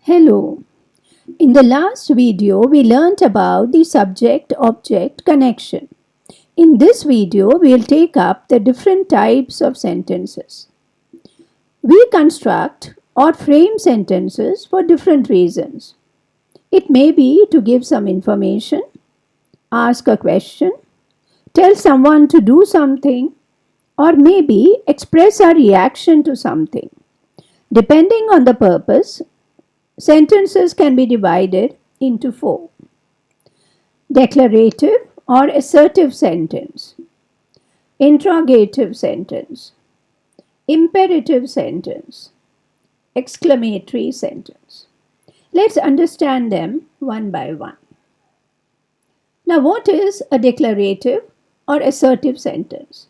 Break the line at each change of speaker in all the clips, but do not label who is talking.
Hello. In the last video, we learnt about the subject-object connection. In this video, we'll take up the different types of sentences. We construct or frame sentences for different reasons. It may be to give some information, ask a question, tell someone to do something, or maybe express a reaction to something. Depending on the purpose, sentences can be divided into four: declarative or assertive sentence, interrogative sentence, imperative sentence, exclamatory sentence. Let's understand them one by one. Now, what is a declarative or assertive sentence?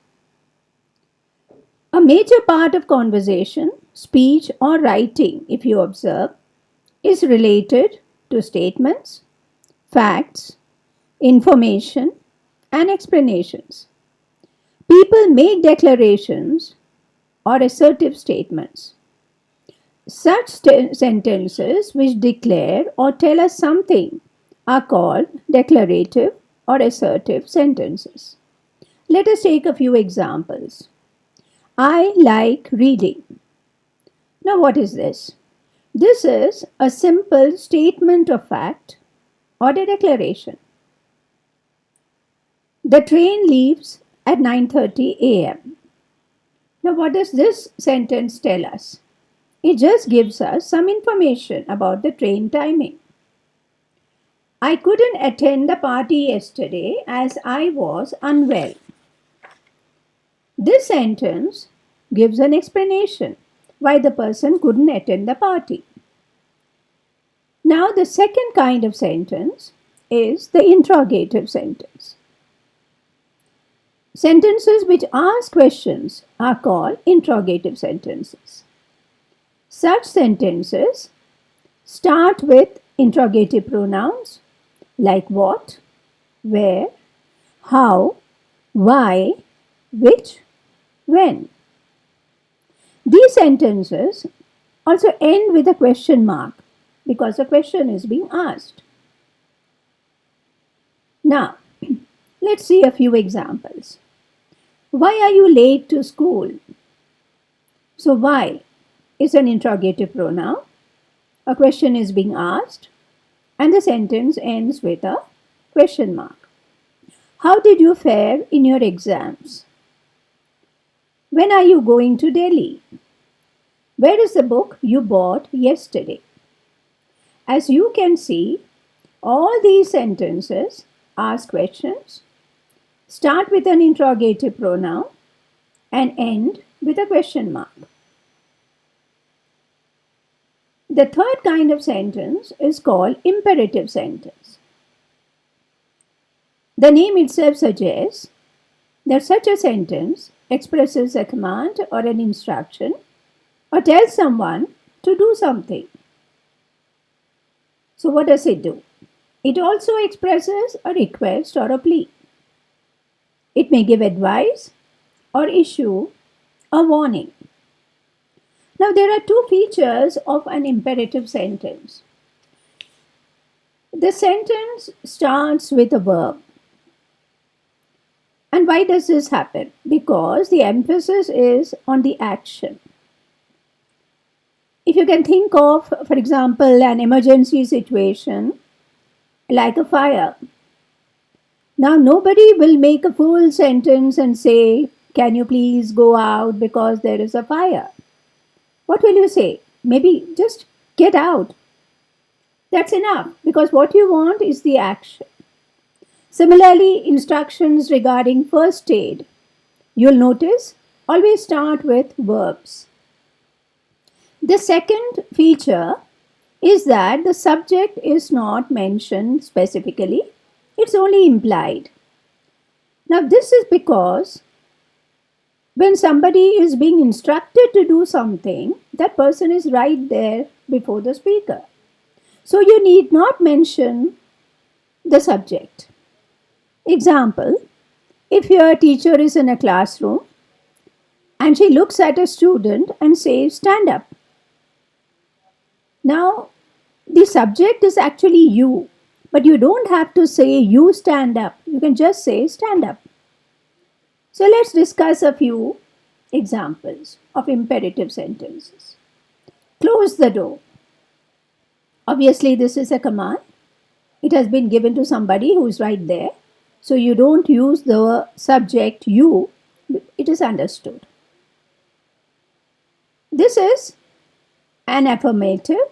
A major part of conversation, speech, or writing, if you observe, is related to statements, facts, information, and explanations. People make declarations or assertive statements. Such sentences which declare or tell us something are called declarative or assertive sentences. Let us take a few examples. I like reading. Now, what is this? This is a simple statement of fact or a declaration. The train leaves at 9:30 a.m. Now, what does this sentence tell us? It just gives us some information about the train timing. I couldn't attend the party yesterday as I was unwell. This sentence gives an explanation why the person couldn't attend the party. Now, the second kind of sentence is the interrogative sentence. Sentences which ask questions are called interrogative sentences. Such sentences start with interrogative pronouns like what, where, how, why, which, when. These sentences also end with a question mark because a question is being asked. Now, let's see a few examples. Why are you late to school? So, why is an interrogative pronoun. A question is being asked, and the sentence ends with a question mark. How did you fare in your exams? When are you going to Delhi? Where is the book you bought yesterday? As you can see, all these sentences ask questions, start with an interrogative pronoun, and end with a question mark. The third kind of sentence is called imperative sentence. The name itself suggests that such a sentence expresses a command or an instruction or tells someone to do something. So, what does it do? It also expresses a request or a plea. It may give advice or issue a warning. Now, there are two features of an imperative sentence. The sentence starts with a verb. And why does this happen? Because the emphasis is on the action. If you can think of, for example, an emergency situation like a fire. Now, nobody will make a full sentence and say, "Can you please go out because there is a fire?" What will you say? Maybe just get out. That's enough because what you want is the action. Similarly, instructions regarding first aid, you'll notice, always start with verbs. The second feature is that the subject is not mentioned specifically, it's only implied. Now, this is because when somebody is being instructed to do something, that person is right there before the speaker. So, you need not mention the subject. Example, if your teacher is in a classroom and she looks at a student and says, "Stand up." Now, subject is actually you, but you don't have to say you stand up. You can just say stand up. So let's discuss a few examples of imperative sentences. Close the door. Obviously, this is a command. It has been given to somebody who is right there. So you don't use the subject you. It is understood. This is an affirmative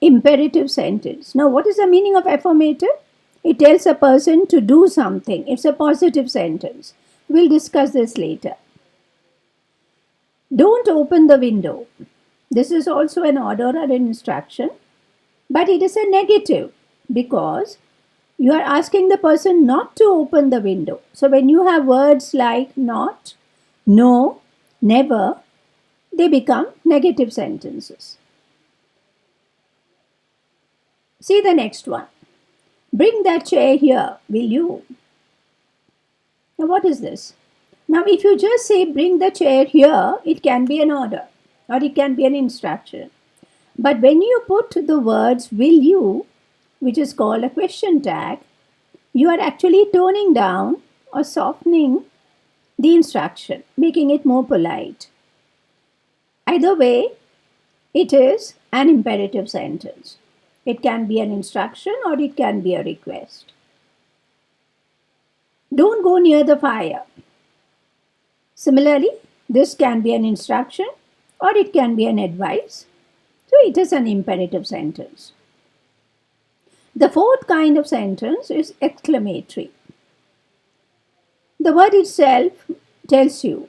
imperative sentence. Now, what is the meaning of affirmative? It tells a person to do something. It's a positive sentence. We'll discuss this later. Don't open the window. This is also an order or an instruction, but it is a negative because you are asking the person not to open the window. So when you have words like not, no, never, they become negative sentences. See the next one. Bring that chair here, will you? Now what is this? Now if you just say bring the chair here, it can be an order or it can be an instruction. But when you put the words will you, which is called a question tag, you are actually toning down or softening the instruction, making it more polite. Either way, it is an imperative sentence. It can be an instruction or it can be a request. Don't go near the fire. Similarly, this can be an instruction or it can be an advice. So it is an imperative sentence. The fourth kind of sentence is exclamatory. The word itself tells you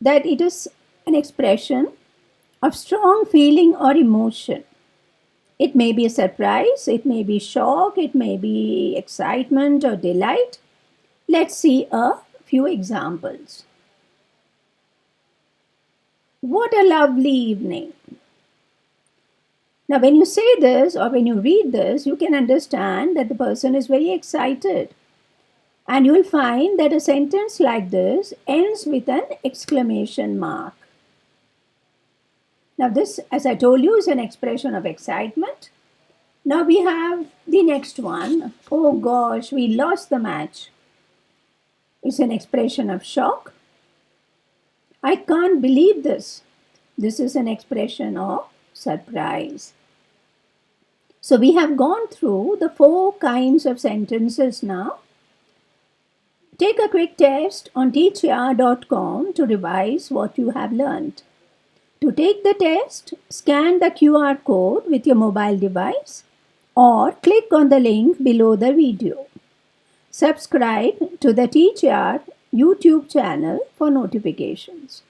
that it is an expression of strong feeling or emotion. It may be a surprise, it may be shock, it may be excitement or delight. Let's see a few examples. What a lovely evening. Now, when you say this or when you read this, you can understand that the person is very excited. And you will find that a sentence like this ends with an exclamation mark. Now, this, as I told you, is an expression of excitement. Now we have the next one. Oh gosh, we lost the match. It's an expression of shock. I can't believe this. This is an expression of surprise. So we have gone through the 4 kinds of sentences now. Take a quick test on TeachYaar.com to revise what you have learned. To take the test, scan the QR code with your mobile device or click on the link below the video. Subscribe to the TeachYaar YouTube channel for notifications.